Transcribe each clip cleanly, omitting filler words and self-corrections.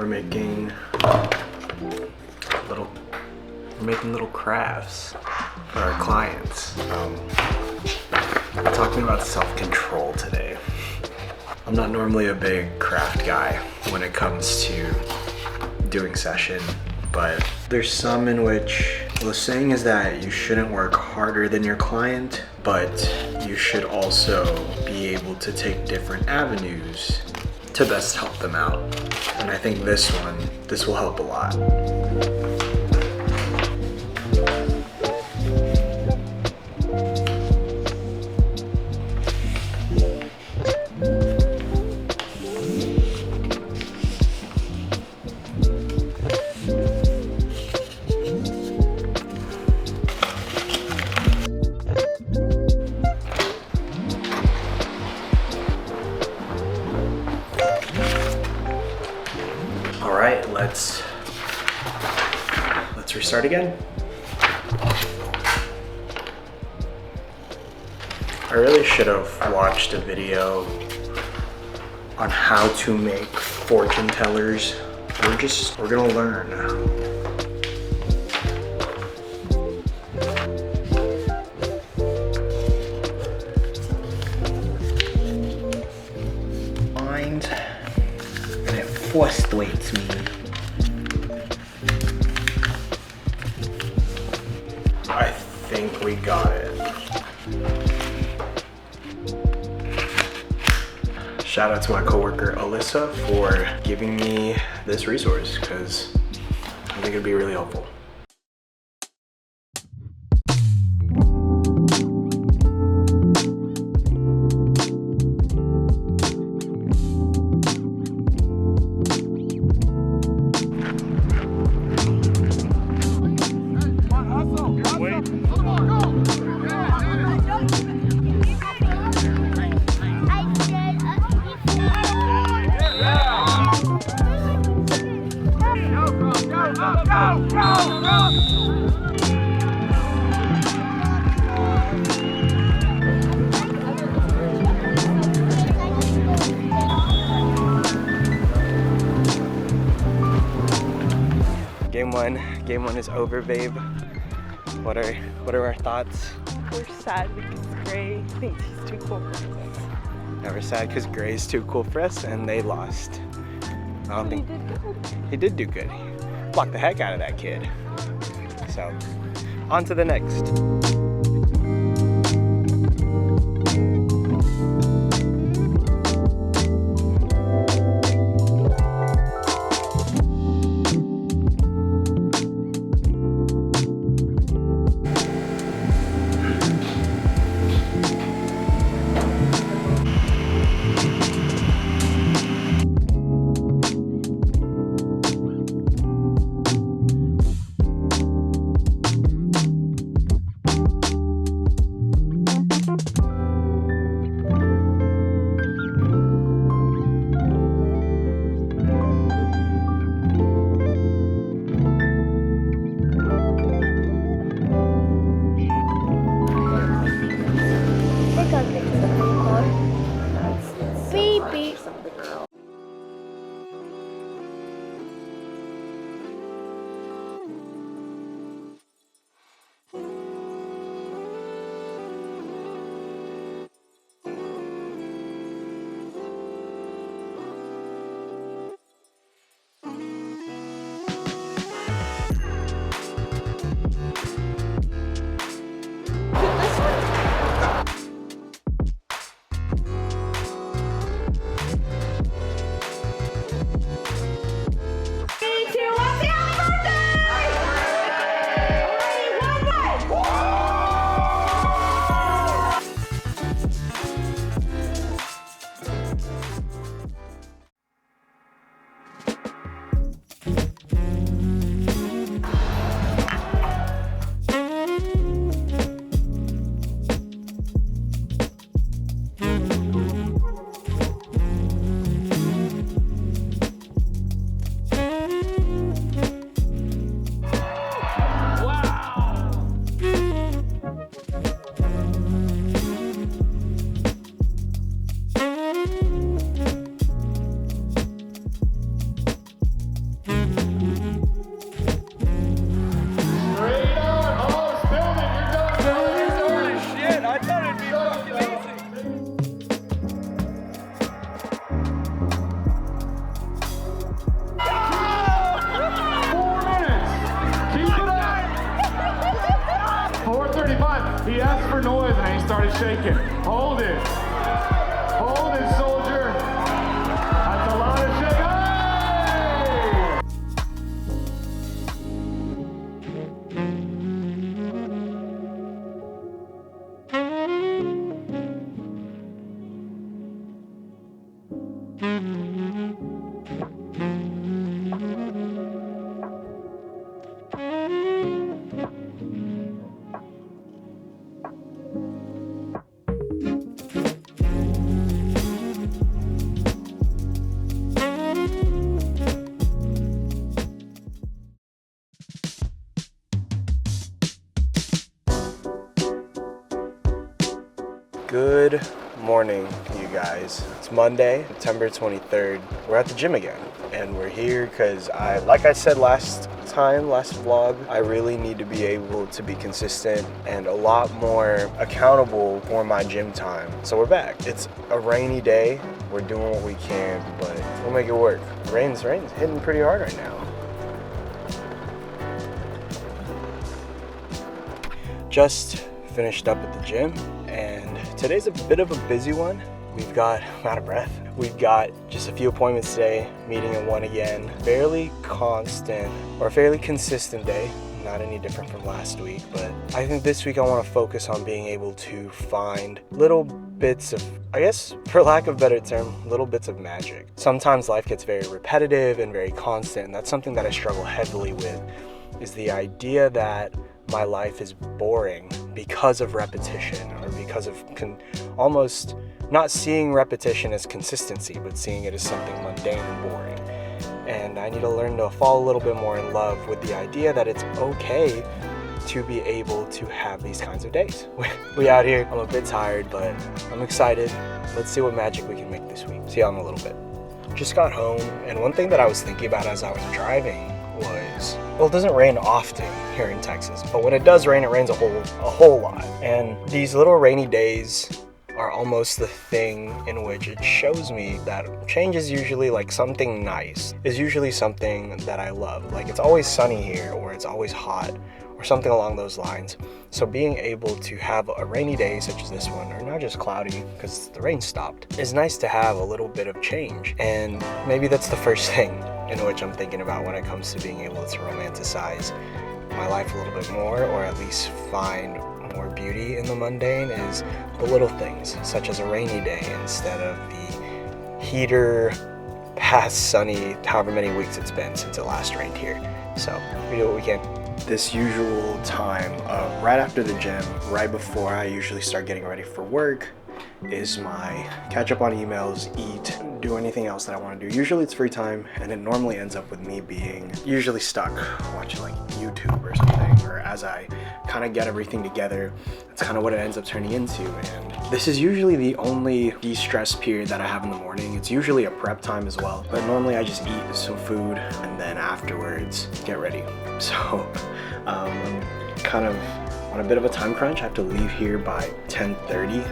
making little crafts for our clients. We're talking about self-control today. I'm not normally a big craft guy when it comes to doing session, but there's some in which the saying is that you shouldn't work harder than your client, but you should also be able to take different avenues to best help them out. And I think this will help a lot. All right, let's restart again. I really should have watched a video on how to make fortune tellers. We're gonna learn. Mind, and it frustrates me. I think we got it. Shout out to my coworker Alyssa for giving me this resource, because I think it'd be really helpful. Game one is over, babe. What are our thoughts? We're sad because Gray thinks he's too cool for us. Now we're sad because Gray's too cool for us and they lost. I don't think He did good. he did do good. He blocked the heck out of that kid. So, on to the next. shake it. Hold it. Hold it, soldier. That's a lot of shake. Hey! Good morning, you guys. It's Monday, September 23rd. We're at the gym again, and we're here because like I said last vlog, I really need to be able to be consistent and a lot more accountable for my gym time. So we're back. It's a rainy day. We're doing what we can, but we'll make it work. Rain's hitting pretty hard right now. Just finished up at the gym, and today's a bit of a busy one. I'm out of breath. We've got just a few appointments today, meeting at 1 again. Fairly consistent day, not any different from last week, but I think this week I want to focus on being able to find little bits of, I guess, for lack of a better term, little bits of magic. Sometimes life gets very repetitive and very constant, and that's something that I struggle heavily with, is the idea that my life is boring because of repetition, or because of almost not seeing repetition as consistency, but seeing it as something mundane and boring. And I need to learn to fall a little bit more in love with the idea that it's okay to be able to have these kinds of days. We out here, I'm a bit tired, but I'm excited. Let's see what magic we can make this week. See you in a little bit. Just got home, and one thing that I was thinking about as I was driving was, well, it doesn't rain often here in Texas, but when it does rain, it rains a whole lot. And these little rainy days are almost the thing in which it shows me that change is usually like something nice, is usually something that I love. Like, it's always sunny here, or it's always hot, or something along those lines. So being able to have a rainy day such as this one, or not just cloudy because the rain stopped, is nice to have a little bit of change. And maybe that's the first thing in which I'm thinking about when it comes to being able to romanticize my life a little bit more, or at least find more beauty in the mundane, is the little things, such as a rainy day instead of the heater, past sunny, however many weeks it's been since it last rained here. So we do what we can. This usual time of right after the gym, right before I usually start getting ready for work, is my catch up on emails, eat, do anything else that I want to do. Usually it's free time, and it normally ends up with me being usually stuck watching like YouTube or something, or as I kind of get everything together, that's kind of what it ends up turning into. And this is usually the only de-stress period that I have in the morning. It's usually a prep time as well, but normally I just eat some food and then afterwards get ready. So I'm kind of on a bit of a time crunch. I have to leave here by 10:30.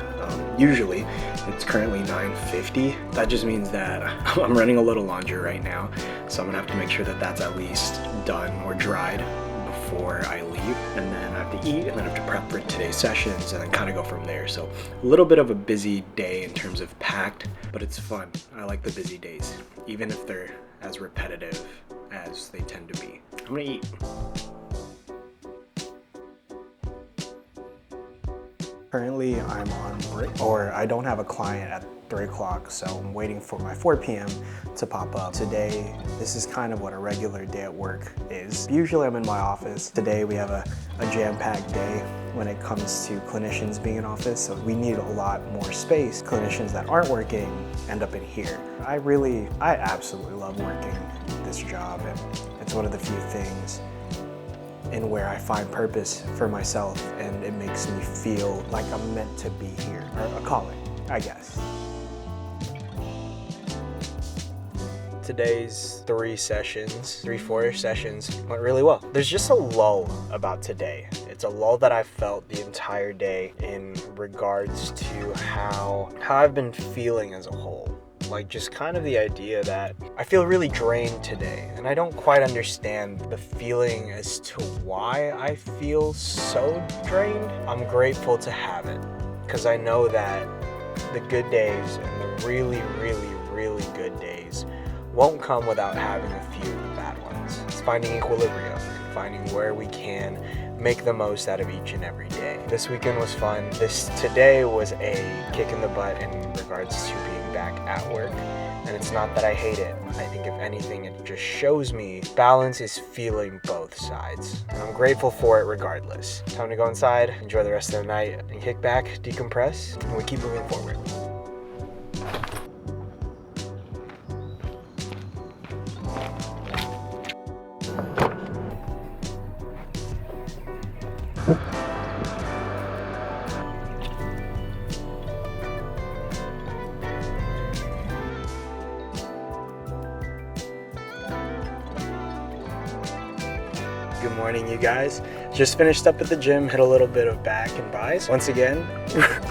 Usually it's currently 9:50. That just means that I'm running a little laundry right now, so I'm gonna have to make sure that that's at least done or dried before I leave, and then I have to eat, and then I have to prep for today's sessions, and then kind of go from there. So a little bit of a busy day in terms of packed, but it's fun. I like the busy days, even if they're as repetitive as they tend to be. I'm gonna eat. Currently, I'm on break, or I don't have a client at 3 o'clock, so I'm waiting for my 4 p.m. to pop up. Today, this is kind of what a regular day at work is. Usually I'm in my office. Today we have a jam-packed day when it comes to clinicians being in office, so we need a lot more space. Clinicians that aren't working end up in here. I absolutely love working this job, and it's one of the few things in where I find purpose for myself, and it makes me feel like I'm meant to be here, or a calling, I guess. Today's 4 sessions went really well. There's just a lull about today. It's a lull that I've felt the entire day in regards to how I've been feeling as a whole. Like, just kind of the idea that I feel really drained today, and I don't quite understand the feeling as to why I feel so drained. I'm grateful to have it. because I know that the good days and the really, really, really good days won't come without having a few bad ones. It's finding equilibrium, finding where we can make the most out of each and every day. This weekend was fun. Today was a kick in the butt in regards to being back at work. And it's not that I hate it. I think if anything, it just shows me balance is feeling both sides. And I'm grateful for it regardless. Time to go inside, enjoy the rest of the night, and kick back, decompress, and we keep moving forward. Good morning, you guys. Just finished up at the gym, hit a little bit of back and buys. Once again,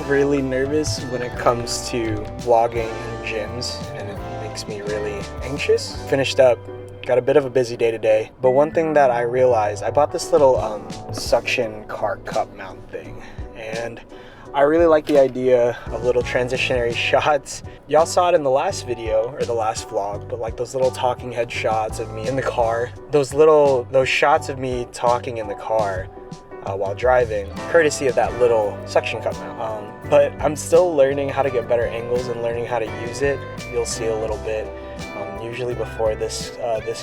really nervous when it comes to vlogging in gyms, and it makes me really anxious. Finished up, got a bit of a busy day today, but one thing that I realized, I bought this little suction car cup mount thing, and I really like the idea of little transitionary shots. Y'all saw it in the last video, or the last vlog, but like those little talking head shots of me in the car. Those shots of me talking in the car while driving, courtesy of that little suction cup mount. But I'm still learning how to get better angles and learning how to use it. You'll see a little bit, usually before this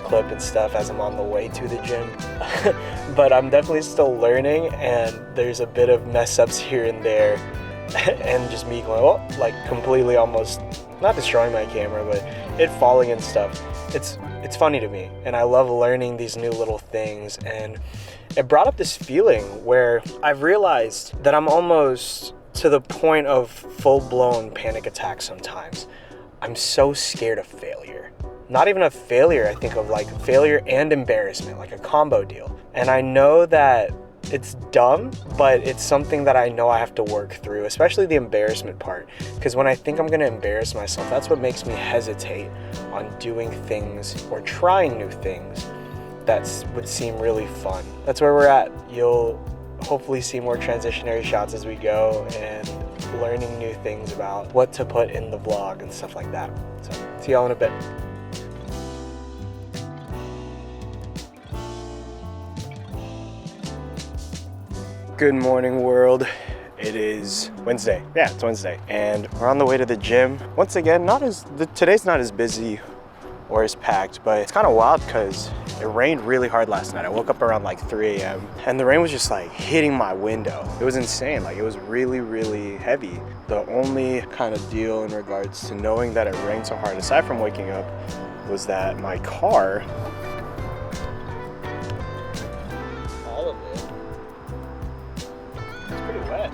clip and stuff as I'm on the way to the gym. But I'm definitely still learning, and there's a bit of mess ups here and there, and just me going, oh, like completely almost, not destroying my camera, but it falling and stuff. It's funny to me, and I love learning these new little things, and it brought up this feeling where I've realized that I'm almost to the point of full-blown panic attack sometimes. I'm so scared of failure. Not even a failure, I think of like failure and embarrassment, like a combo deal. And I know that it's dumb, but it's something that I know I have to work through, especially the embarrassment part. Because when I think I'm gonna embarrass myself, that's what makes me hesitate on doing things or trying new things that would seem really fun. That's where we're at. You'll hopefully see more transitionary shots as we go, and learning new things about what to put in the vlog and stuff like that. So, see y'all in a bit. Good morning, world. It is Wednesday. Yeah, it's Wednesday. And we're on the way to the gym. Once again, today's not as busy or as packed, but it's kind of wild because it rained really hard last night. I woke up around like 3 a.m. and the rain was just like hitting my window. It was insane. Like, it was really, really heavy. The only kind of deal in regards to knowing that it rained so hard, aside from waking up, was that my car, all of it, it's pretty wet.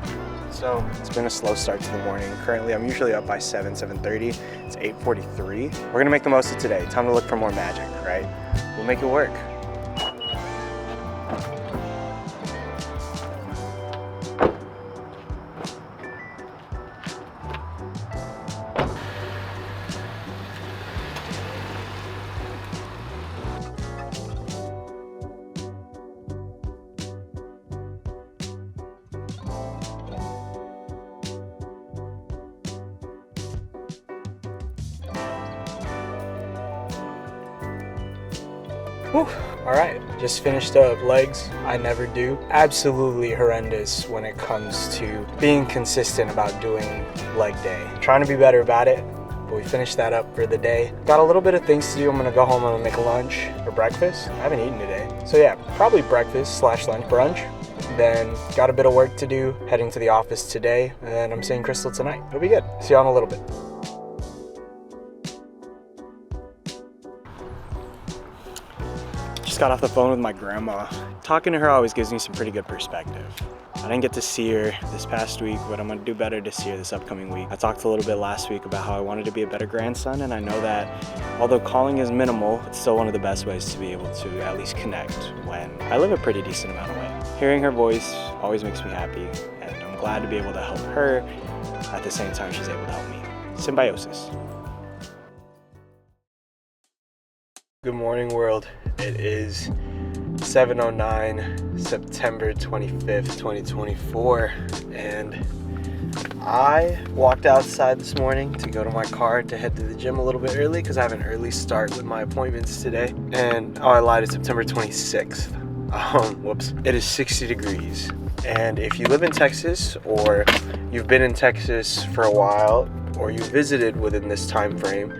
So it's been a slow start to the morning. Currently, I'm usually up by 7:30. It's 8:43. We're gonna make the most of today. Time to look for more magic, right? We'll make it work. Whew. All right, just finished up legs. I never do. Absolutely horrendous when it comes to being consistent about doing leg day. Trying to be better about it, but we finished that up for the day. Got a little bit of things to do. I'm gonna go home and make lunch or breakfast. I haven't eaten today. So yeah, probably breakfast / lunch, brunch. Then got a bit of work to do, heading to the office today, and I'm seeing Crystal tonight. It'll be good. See y'all in a little bit. Just got off the phone with my grandma. Talking to her always gives me some pretty good perspective. I didn't get to see her this past week, but I'm gonna do better to see her this upcoming week. I talked a little bit last week about how I wanted to be a better grandson, and I know that although calling is minimal, it's still one of the best ways to be able to at least connect when I live a pretty decent amount away. Hearing her voice always makes me happy, and I'm glad to be able to help her at the same time she's able to help me. Symbiosis. Good morning, world. It is 7:09, September 25th, 2024, and I walked outside this morning to go to my car to head to the gym a little bit early because I have an early start with my appointments today. And I lied, it's September 26th. Whoops. It is 60 degrees. And if you live in Texas or you've been in Texas for a while or you visited within this time frame,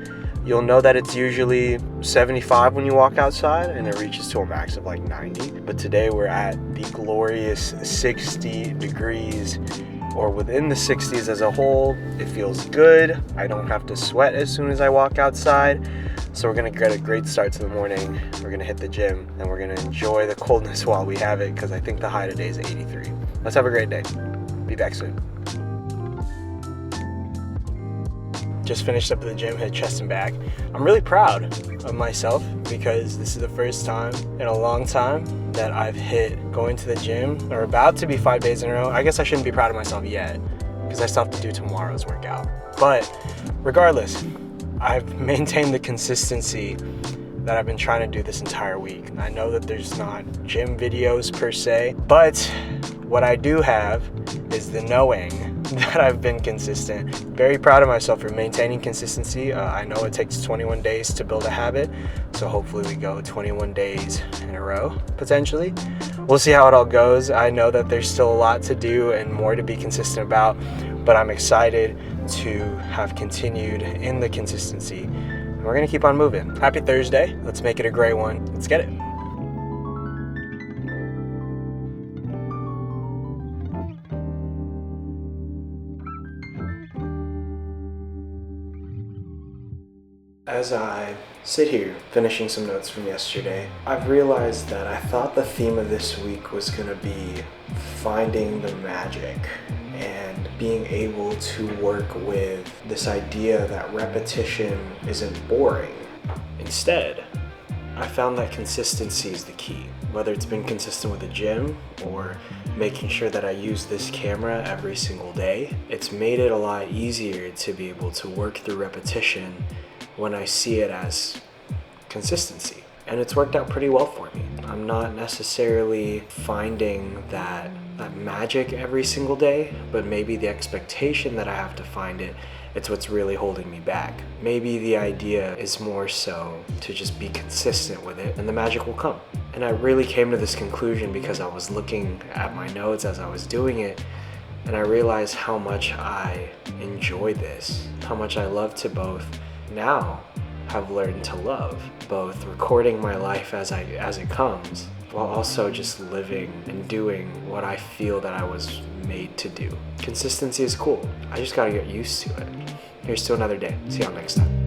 you'll know that it's usually 75 when you walk outside and it reaches to a max of like 90. But today we're at the glorious 60 degrees, or within the 60s as a whole. It feels good. I don't have to sweat as soon as I walk outside. So we're gonna get a great start to the morning. We're gonna hit the gym and we're gonna enjoy the coldness while we have it, because I think the high today is 83. Let's have a great day. Be back soon. Just finished up at the gym, hit chest and back. I'm really proud of myself because this is the first time in a long time that I've hit going to the gym, or about to be 5 days in a row. I guess I shouldn't be proud of myself yet because I still have to do tomorrow's workout. But regardless, I've maintained the consistency that I've been trying to do this entire week. I know that there's not gym videos per se, but what I do have is the knowing that I've been consistent. Very proud of myself for maintaining consistency. I know it takes 21 days to build a habit, so hopefully we go 21 days in a row, potentially. We'll see how it all goes. I know that there's still a lot to do and more to be consistent about, but I'm excited to have continued in the consistency. And we're gonna keep on moving. Happy Thursday. Let's make it a great one. Let's get it. As I sit here finishing some notes from yesterday, I've realized that I thought the theme of this week was going to be finding the magic and being able to work with this idea that repetition isn't boring. Instead, I found that consistency is the key. Whether it's been consistent with the gym or making sure that I use this camera every single day, it's made it a lot easier to be able to work through repetition when I see it as consistency. And it's worked out pretty well for me. I'm not necessarily finding that magic every single day, but maybe the expectation that I have to find it, it's what's really holding me back. Maybe the idea is more so to just be consistent with it and the magic will come. And I really came to this conclusion because I was looking at my notes as I was doing it, and I realized how much I enjoy this, how much I love to both now have learned to love, both recording my life as it comes, while also just living and doing what I feel that I was made to do. Consistency is cool. I just gotta get used to it. Here's to another day. See y'all next time.